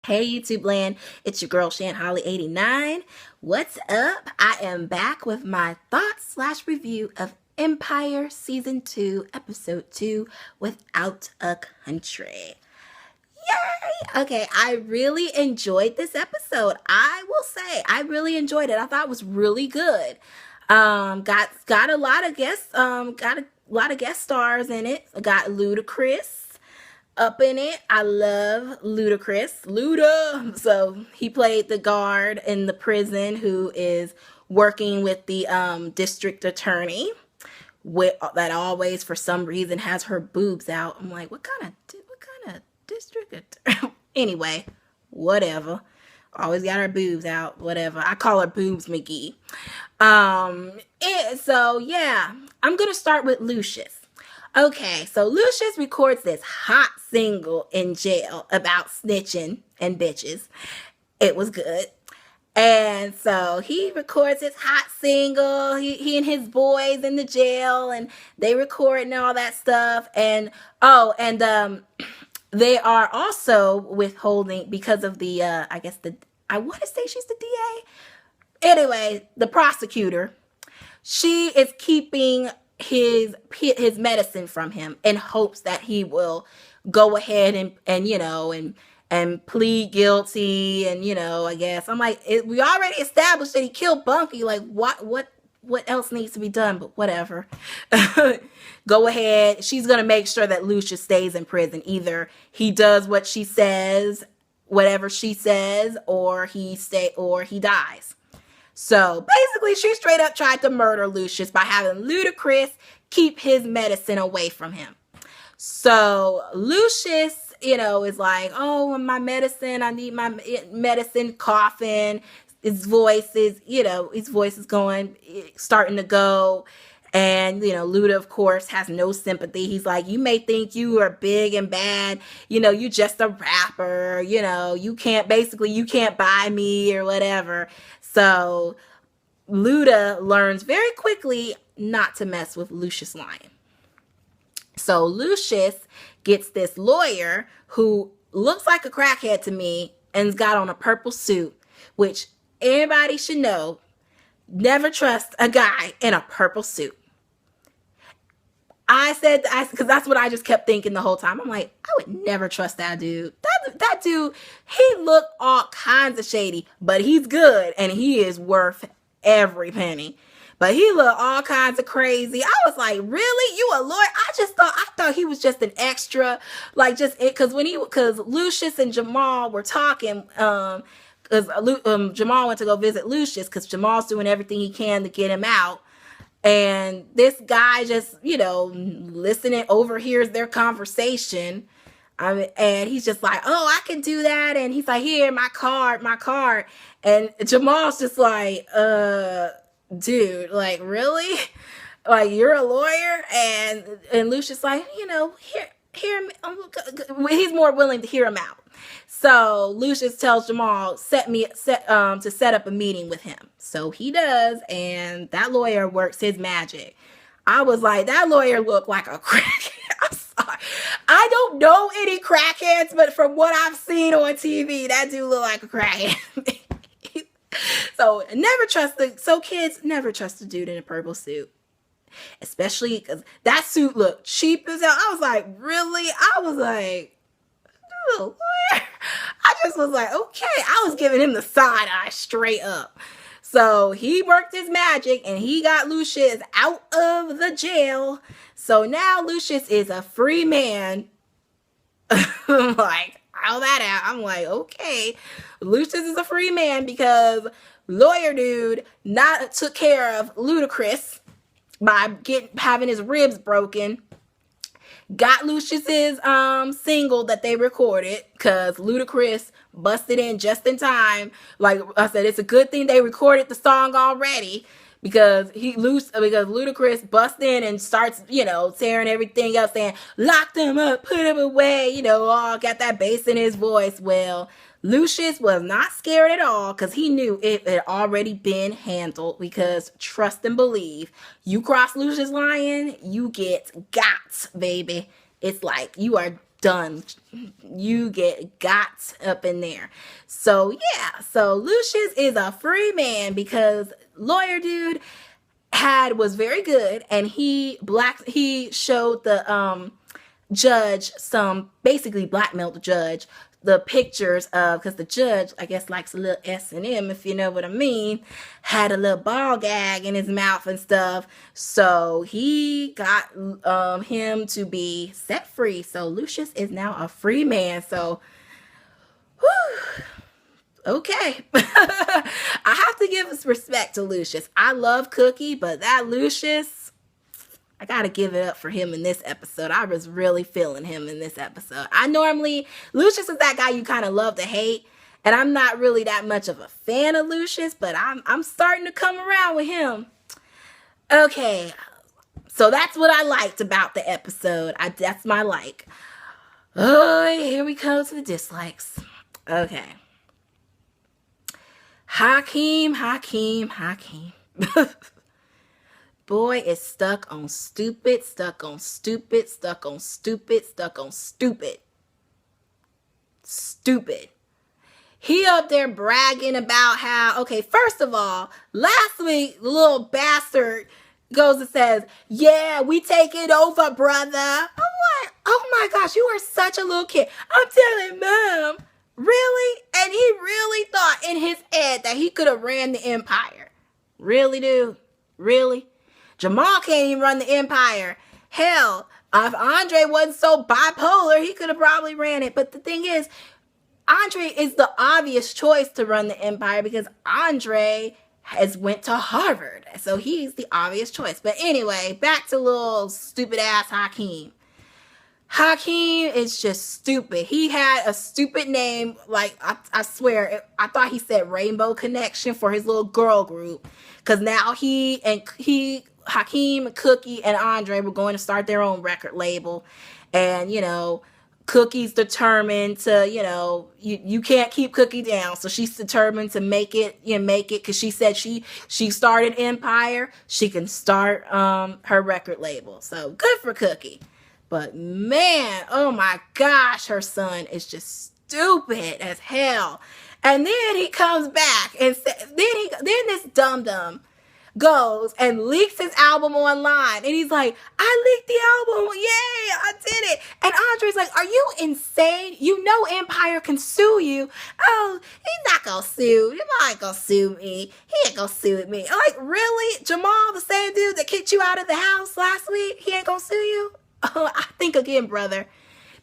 Hey YouTube land, it's your girl Shan Holly 89. What's up? I am back with my thoughts slash review of Empire Season 2, Episode 2, Without a Country. Yay! Okay, I really enjoyed this episode. I will say, I really enjoyed it. I thought it was really good. Got a lot of guest stars in it. Got Ludacris up in it. I love Ludacris. Luda. So he played the guard in the prison who is working with the district attorney that always for some reason has her boobs out. I'm like, what kind of district anyway, whatever. Always got her boobs out, whatever. I call her Boobs McGee. So yeah, I'm gonna start with Lucius. Okay, so Lucius records this hot single in jail about snitching and bitches. It was good. And so he records his hot single. He and his boys in the jail, and they record and all that stuff. And they are also withholding because of the I want to say she's the DA. Anyway, the prosecutor, she is keeping his medicine from him in hopes that he will go ahead and plead guilty. And I guess I'm like, we already established that he killed Bunky. Like, what else needs to be done? But whatever. Go ahead. She's gonna make sure that Lucius stays in prison. Either he does what she says, whatever she says, or he dies. So basically, she straight up tried to murder Lucius by having Ludacris keep his medicine away from him. So Lucius, is like, oh, my medicine, I need my medicine, coughing. His voice is starting to go. And, Luda, of course, has no sympathy. He's like, you may think you are big and bad. You just a rapper. You can't buy me or whatever. So Luda learns very quickly not to mess with Lucius Lyon. So Lucius gets this lawyer who looks like a crackhead to me and's got on a purple suit, which everybody should know. Never trust a guy in a purple suit. Because that's what I just kept thinking the whole time. I'm like, I would never trust that dude. That dude, he looked all kinds of shady, but he's good and he is worth every penny. But he looked all kinds of crazy. I was like, really? You a lawyer? I thought he was just an extra, like because Lucius and Jamal were talking. Because Jamal went to go visit Lucius because Jamal's doing everything he can to get him out. And this guy just, listening, overhears their conversation. And he's just like, oh, I can do that. And he's like, here, my card. And Jamal's just like, dude, like, really? Like, you're a lawyer? And Lucius like, hear me. He's more willing to hear him out. So Lucius tells Jamal to set up a meeting with him. So he does, and that lawyer works his magic. I was like, that lawyer looked like a crackhead. I'm sorry. I don't know any crackheads, but from what I've seen on TV, that dude look like a crackhead. So kids, never trust a dude in a purple suit. Especially because that suit looked cheap as hell. I was like, really? I was like, lawyer. I just was like, okay. I was giving him the side eye straight up. So he worked his magic and he got Lucius out of the jail. So now Lucius is a free man. Like, how that out? I'm like, okay. Lucius is a free man because lawyer dude not took care of Ludacris by having his ribs broken. Got Lucius's single that they recorded because Ludacris busted in just in time. Like I said, it's a good thing they recorded the song already because Ludacris busts in and starts, tearing everything up, saying, lock them up, put them away, all got that bass in his voice. Well, Lucius was not scared at all because he knew it had already been handled because trust and believe, you cross Lucius Lyon, you get got, baby. It's like you are done. You get got up in there. So yeah, so Lucius is a free man because lawyer dude was very good, and he showed the judge some, basically blackmailed the judge, the pictures of, because the judge, I guess, likes a little S&M, if you know what I mean, had a little ball gag in his mouth and stuff. So he got him to be set free. So Lucius is now a free man. So, whew, okay. I have to give respect to Lucius. I love Cookie, but that Lucius, I gotta give it up for him in this episode. I was really feeling him in this episode. Lucius is that guy you kind of love to hate, and I'm not really that much of a fan of Lucius, but I'm starting to come around with him. Okay, so that's what I liked about the episode. That's my like. Oh, here we go to the dislikes. Okay. Hakeem. Boy is stuck on stupid. Stupid. He up there bragging about how, okay, first of all, last week, the little bastard goes and says, yeah, we take it over, brother. I'm like, oh my gosh, you are such a little kid. I'm telling Mom, really? And he really thought in his head that he could have ran the empire. Really, dude? Really? Jamal can't even run the empire. Hell, if Andre wasn't so bipolar, he could have probably ran it. But the thing is, Andre is the obvious choice to run the empire because Andre has went to Harvard. So he's the obvious choice. But anyway, back to little stupid ass Hakeem. Hakeem is just stupid. He had a stupid name. Like, I swear, I thought he said Rainbow Connection for his little girl group. Because now Hakeem, Cookie, and Andre were going to start their own record label. And, Cookie's determined to, you can't keep Cookie down. So she's determined to make it, because she said she started Empire. She can start her record label. So good for Cookie. But man, oh my gosh, her son is just stupid as hell. And then he comes back and then this dum-dum goes and leaks his album online. And he's like, I leaked the album. Yay, I did it. And Andre's like, are you insane? You know Empire can sue you. Oh, he's not going to sue. He's not going to sue me. He ain't going to sue me. I'm like, really? Jamal, the same dude that kicked you out of the house last week, he ain't going to sue you? Oh, I think again, brother.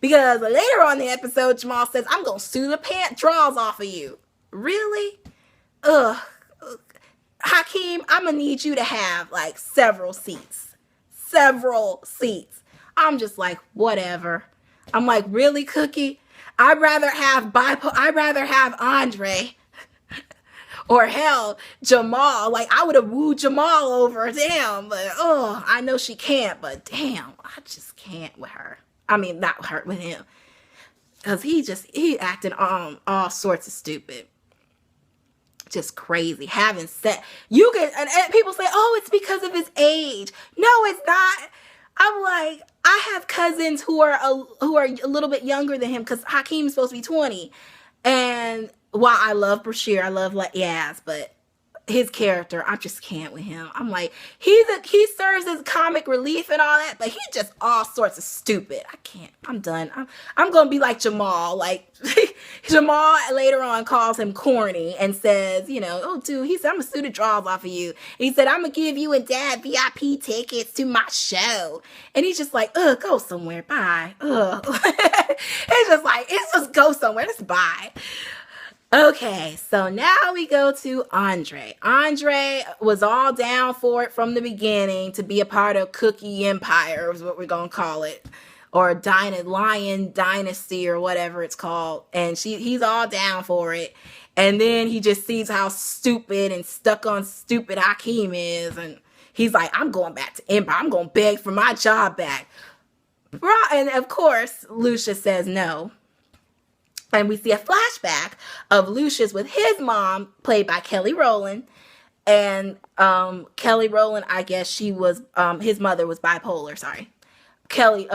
Because later on in the episode, Jamal says, I'm going to sue the pant draws off of you. Really? Ugh. Hakeem, I'm going to need you to have like several seats. I'm just like, whatever. I'm like, really, Cookie? I'd rather have Andre or hell, Jamal. Like, I would have wooed Jamal over. Damn. But, I know she can't. But, damn, I just can't with her. I mean, not with her, with him. Because he acting all sorts of stupid. Just crazy. Having sex. And people say, oh, it's because of his age. No, it's not. I'm like, I have cousins who are a little bit younger than him because Hakeem's supposed to be 20. And while I love Bashir, I love Yaz, but his character, I just can't with him. I'm like, he serves as comic relief and all that, but he's just all sorts of stupid. I can't. I'm done. I'm gonna be like Jamal. Like Jamal later on calls him corny and says, oh dude, he said, I'm gonna sue the draws off of you. He said, I'm gonna give you and Dad VIP tickets to my show. And he's just like, ugh, go somewhere. Bye. Ugh. It's just go somewhere. Just bye. Okay, so now we go to Andre. Andre was all down for it from the beginning to be a part of Cookie Empire, is what we're going to call it. Or Lion Dynasty or whatever it's called. And he's all down for it. And then he just sees how stupid and stuck on stupid Hakeem is. And he's like, I'm going back to Empire. I'm going to beg for my job back. And of course, Lucius says no. And we see a flashback of Lucius with his mom, played by Kelly Rowland. And Kelly Rowland, I guess she was, his mother was bipolar, sorry. Kelly,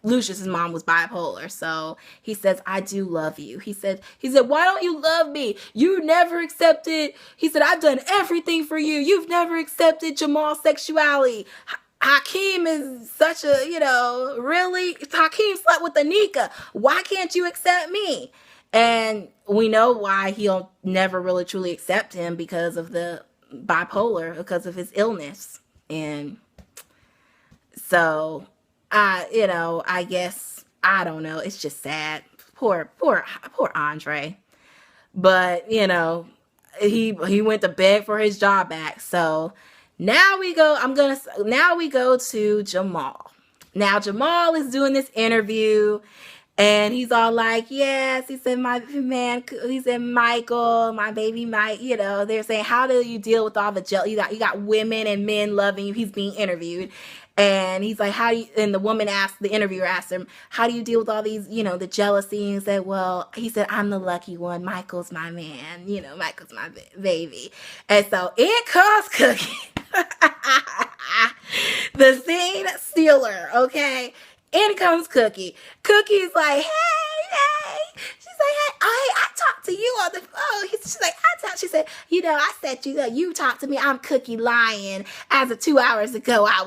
Lucius's mom was bipolar. So he says, I do love you. He said, why don't you love me? You never accepted. He said, I've done everything for you. You've never accepted Jamal's sexuality. Hakeem is such a, really? Hakeem slept with Anika. Why can't you accept me? And we know why he'll never really truly accept him, because of the bipolar, because of his illness. And so, I guess, I don't know. It's just sad. Poor Andre. But, he went to beg for his job back. So now we go to Jamal. Now Jamal is doing this interview, and he's all like, yes, he said, Michael, my baby Mike, they're saying, how do you deal with all the you got women and men loving you? He's being interviewed. And he's like, and the interviewer asked him, how do you deal with all these, the jealousy? And he said, I'm the lucky one. Michael's my man. Michael's my baby. And so in comes Cookie, the scene stealer, okay? In comes Cookie. Cookie's like, hey. She's like, hey, I talked to you on the phone. She's like, she said, I said you talked to me. I'm Cookie lying. As of 2 hours ago, I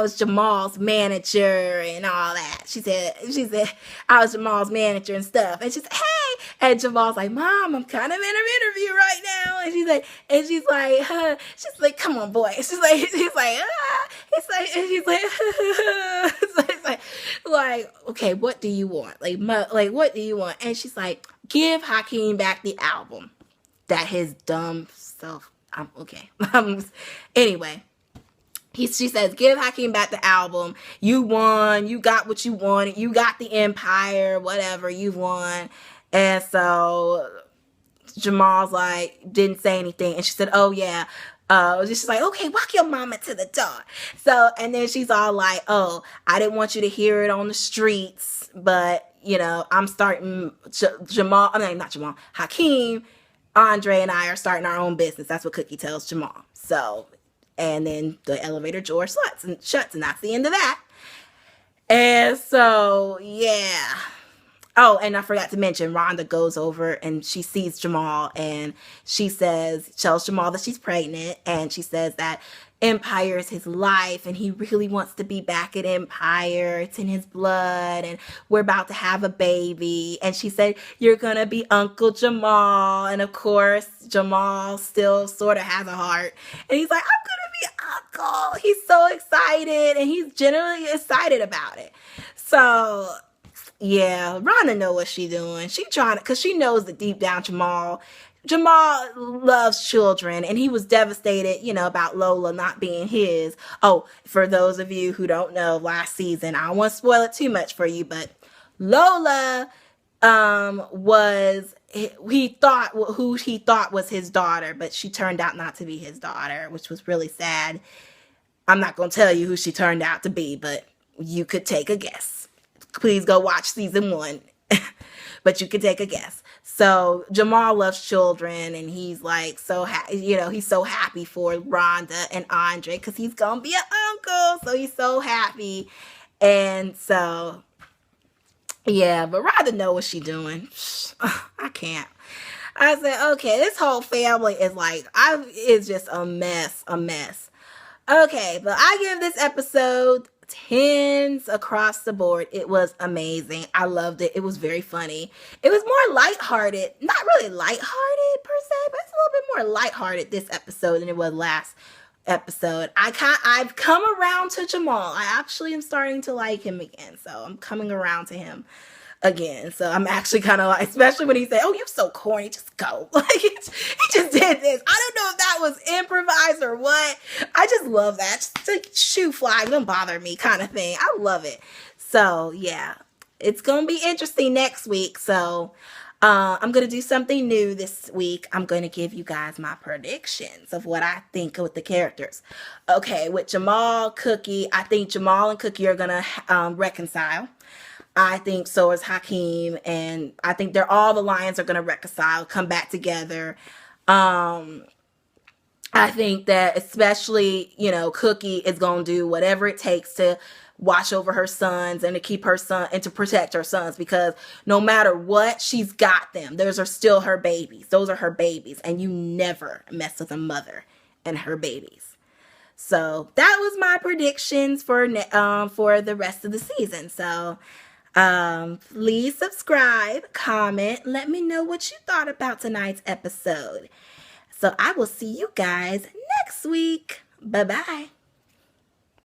was Jamal's manager and all that. She said, I was Jamal's manager and stuff. And she said, hey. And Jamal's like, Mom, I'm kind of in an interview right now. And she's like, come on, boy. She's like, okay, what do you want? Like, what do you want? And she's like, give Hakeem back the album that his dumb self. Okay. Anyway, she says, give Hakeem back the album. You won. You got what you wanted. You got the empire. Whatever. You won. And so Jamal's like, didn't say anything. And she said, oh yeah. She's like, okay, walk your mama to the door. So, and then she's all like, oh, I didn't want you to hear it on the streets, but I'm starting Hakeem, Andre and I are starting our own business. That's what Cookie tells Jamal. So, and then the elevator door shuts, and that's the end of that. And so, yeah. Oh, and I forgot to mention, Rhonda goes over and she sees Jamal, and she tells Jamal that she's pregnant, and she says that Empire is his life and he really wants to be back at Empire. It's in his blood, and we're about to have a baby. And she said, you're going to be Uncle Jamal. And of course, Jamal still sort of has a heart. And he's like, I'm going to be Uncle. He's so excited, and he's genuinely excited about it. So yeah, Rhonda know what she's doing. She trying to, because she knows that deep down Jamal loves children, and he was devastated, about Lola not being his. Oh, for those of you who don't know, last season, I don't want to spoil it too much for you, but Lola he thought who he thought was his daughter, but she turned out not to be his daughter, which was really sad. I'm not going to tell you who she turned out to be, but you could take a guess. Please go watch season 1. But you could take a guess. So Jamal loves children, and he's like he's so happy for Rhonda and Andre, because he's gonna be an uncle. So he's so happy. And so yeah, but Rhonda know what she's doing. I can't. I said, okay, this whole family is it's just a mess. Okay, but I give this episode 10s across the board. It was amazing. I loved it. It was very funny. It was more lighthearted. Not really lighthearted per se, but it's a little bit more lighthearted this episode than it was last episode. I've come around to Jamal. I actually am starting to like him again. So I'm coming around to him again. So I'm actually kind of like, especially when he said, oh, you're so corny, just go. Like, he just did this. I don't know if that was improvised or what. I just love that. Just a shoe fly, don't bother me kind of thing. I love it. So yeah, it's going to be interesting next week. So I'm going to do something new this week. I'm going to give you guys my predictions of what I think with the characters. Okay, with Jamal, Cookie, I think Jamal and Cookie are going to reconcile. I think so is Hakeem, and I think all the lions are going to reconcile, come back together. I think that especially, Cookie is going to do whatever it takes to watch over her sons and to keep her son and to protect her sons, because no matter what, she's got them. Those are still her babies. Those are her babies, and you never mess with a mother and her babies. So that was my predictions for the rest of the season. So please subscribe, comment, let me know what you thought about tonight's episode. So I will see you guys next week. Bye-bye.